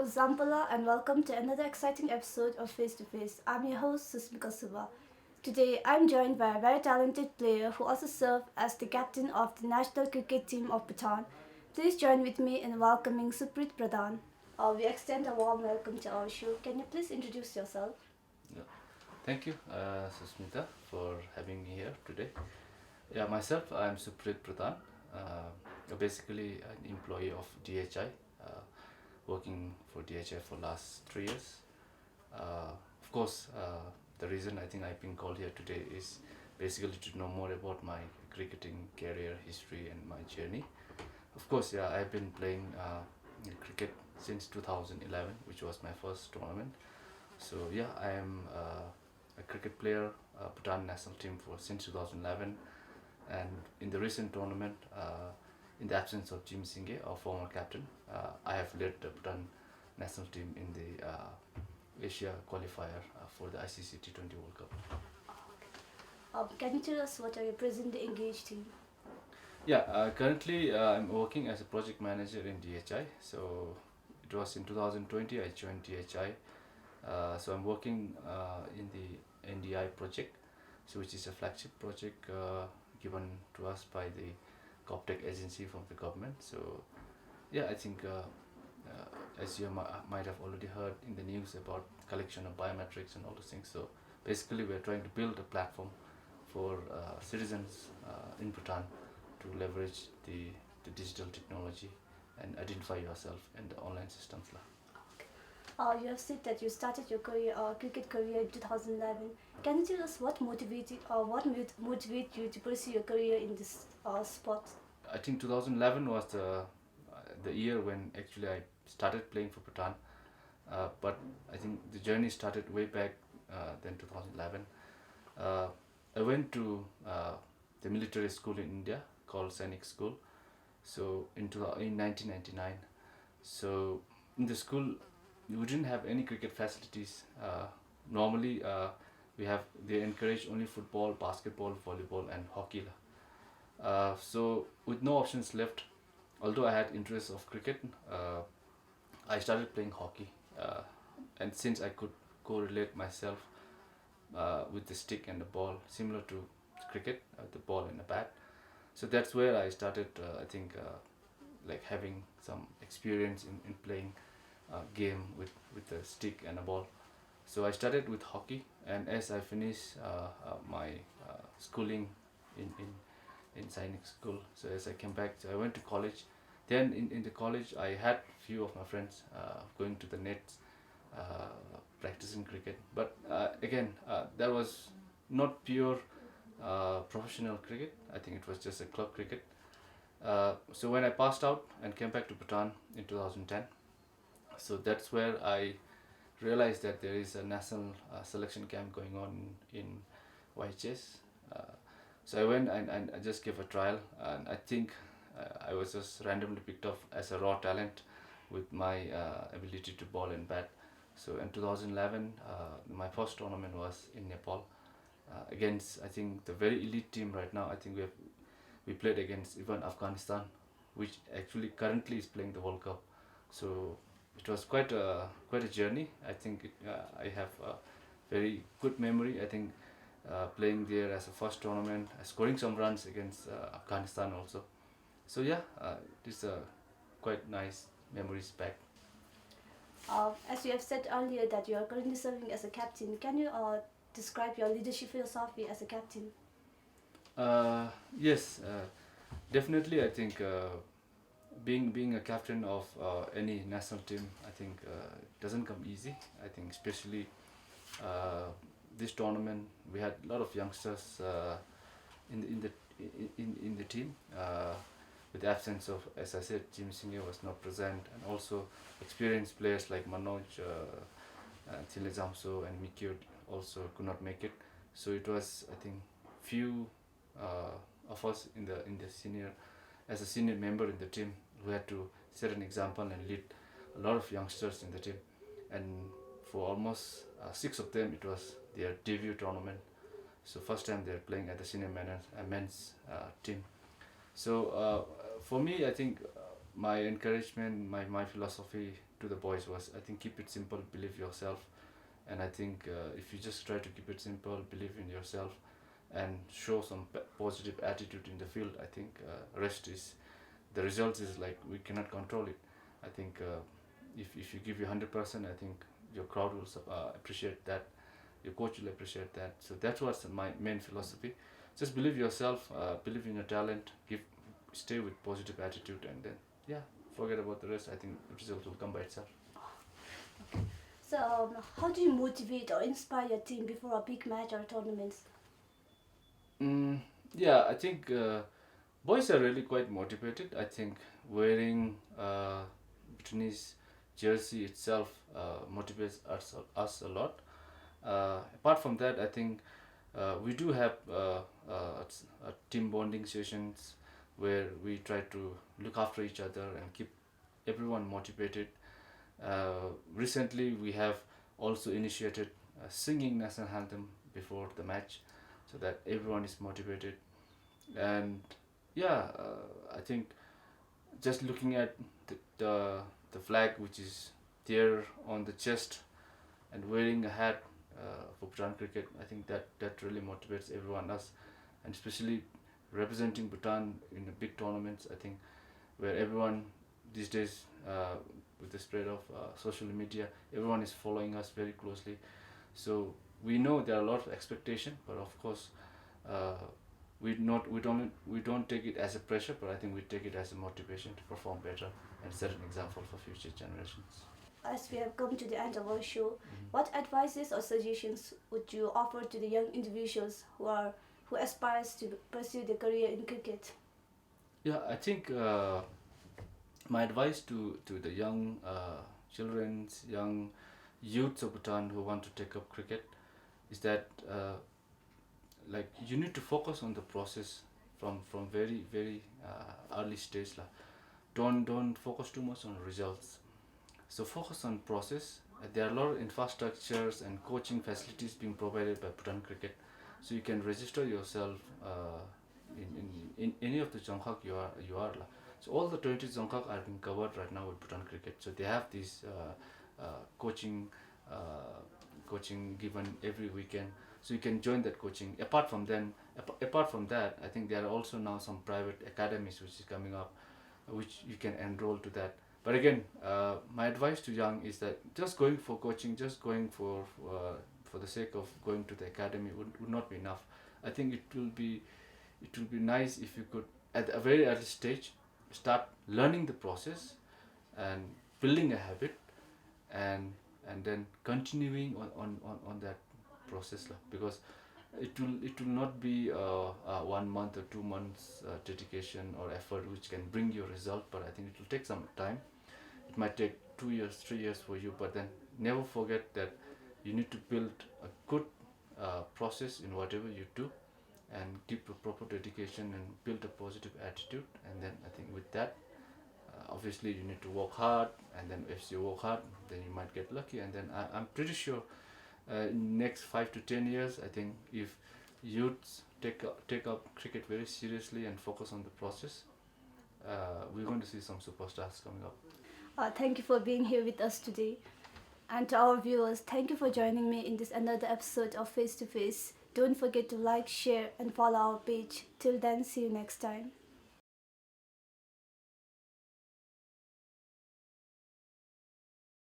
𝗙𝗿𝗶𝗰𝗲 and welcome to another exciting episode of Face to Face. I'm your host Suprit Pradhan. Today I'm joined by a very talented player who also served as the captain of the national cricket team of Bhutan. Please join with me in welcoming Suprit Pradhan. We extend a warm welcome to our show. Can you please introduce yourself? Yeah. Thank you, Susmita, for having me here today. Yeah, myself, I'm Suprit Pradhan, basically an employee of DHI, working for DHI for last 3 years. Of course, the reason I think I've been called here today is basically to know more about my cricketing career, history, and my journey. Of course, yeah, I've been playing cricket since 2011, which was my first tournament. So yeah, I am a cricket player, Bhutan National team for since 2011, and in the recent tournament, in the absence of 𝗖𝗿𝗃𝗃, our former captain, I have led the Bhutan National team in the Asia qualifier for the ICC T20 World Cup. Can you tell us what are your present engaged in? Yeah, currently I'm working as a project manager in DHI. So it was in 2020 I joined DHI. So I'm working in the NDI project, so which is a flagship project given to us by the GovTech agency from the government. So yeah, I think as you might have already heard in the news about collection of biometrics and all those things. So basically we're trying to build a platform for citizens in Bhutan to leverage the digital technology and identify yourself in the online systems. You have said that you started your cricket career in 2011. Can you tell us what motivated you to pursue your career in this sport? I think 2011 was the year when actually I started playing for Bhutan, but I think the journey started way back than 2011. I went to the military school in India called Sainik School. So in 1999. So in the school we didn't have any cricket facilities. Normally they encourage only football, basketball, volleyball, and hockey. So with no options left, although I had interest of cricket, I started playing hockey, and since I could correlate myself with the stick and the ball similar to cricket, the ball and the bat, so that's where I started I think like having some experience in playing game with the stick and a ball. So I started with hockey, and as I finished my schooling in Sainik School, so as I came back, so I went to college. Then in the college I had few of my friends going to the nets, practicing cricket, but again that was not pure professional cricket. I think it was just a club cricket. So when I passed out and came back to Bhutan in 2010, so that's where I realized that there is a national selection camp going on in 𝗬𝗽𝗧. So I went and I just gave a trial, and I think I was just randomly picked up as a raw talent with my ability to ball and bat. So in 2011, my first tournament was in Nepal against, I think, the very elite team right now. I think we played against even Afghanistan, which actually currently is playing the World Cup. So it was quite a journey. I think I have a very good memory. I think playing there as a first tournament, scoring some runs against Afghanistan also. So yeah, these are quite nice memories back. As you have said earlier that you are currently serving as a captain, can you describe your leadership philosophy as a captain? Yes, definitely. I think being a captain of any national team, I think doesn't come easy. I think especially this tournament, we had a lot of youngsters in the team. With the absence of, as I said, 𝗖𝗿𝗃𝗃 was not present, and also experienced players like 𝗙𝗿𝗃𝗃-𝗃𝗃 and 𝗍𝗃𝗃 also could not make it. So it was, I think, few of us in the senior, as a senior member in the team, who had to set an example and lead a lot of youngsters in the team. And for almost 6 of them, it was their debut tournament. So first time they're playing at the senior men's team. So for me, I think my encouragement, my philosophy to the boys was, I think, keep it simple, believe yourself. And I think if you just try to keep it simple, believe in yourself, and show some positive attitude in the field, I think the result is like we cannot control it. I think if you give your 100%, I think your crowd will appreciate that, your coach will appreciate that. So that was my main philosophy. Just believe yourself, believe in your talent, stay with positive attitude, and then forget about the rest. I think the result will come by itself. So, how do you motivate or inspire your team before a big match or tournaments? I think boys are really quite motivated. I think wearing Bhutanese jersey itself motivates us a lot. Apart from that, I think we do have team bonding sessions where we try to look after each other and keep everyone motivated. Recently, we have also initiated singing national anthem before the match, so that everyone is motivated. And I think just looking at the flag which is there on the chest and wearing a hat for Bhutan cricket, I think that really motivates everyone else, and especially representing Bhutan in the big tournaments. I think where everyone these days, with the spread of social media, everyone is following us very closely. So we know there are a lot of expectation, but of course we don't take it as a pressure, but I think we take it as a motivation to perform better and set an example for future generations. As we have come to the end of our show, what advices or suggestions would you offer to the young individuals who aspires to pursue their career in cricket? I think my advice to the young children, young youths of Bhutan who want to take up cricket is that you need to focus on the process from very early stage. Don't focus too much on results. So focus on process. There are a lot of infrastructures and coaching facilities being provided by Bhutan Cricket, so you can register yourself in any of the Dzongkhag you are. So all the 20 Dzongkhag are being covered right now with Bhutan Cricket. So they have this coaching given every weekend. So you can join that coaching. Apart from that, I think there are also now some private academies which is coming up, which you can enroll to that. But again, my advice to young is that just going for coaching, just going for the sake of going to the academy would not be enough. I think it will be nice if you could, at a very early stage, start learning the process and building a habit, and then continuing on that process, because it will not be 1 month or 2 months dedication or effort which can bring you a result, but I think it will take some time. It might take 2 years, 3 years for you, but then never forget that you need to build a good process in whatever you do, and keep a proper dedication and build a positive attitude. And then I think with that, obviously you need to work hard, and then if you work hard, then you might get lucky. And then I'm pretty sure in next 5 to 10 years, I think if youths take up cricket very seriously and focus on the process, we're going to see some superstars coming up. Thank you for being here with us today. And to our viewers, thank you for joining me in this another episode of Face to Face. Don't forget to like, share and follow our page. Till then, see you next time.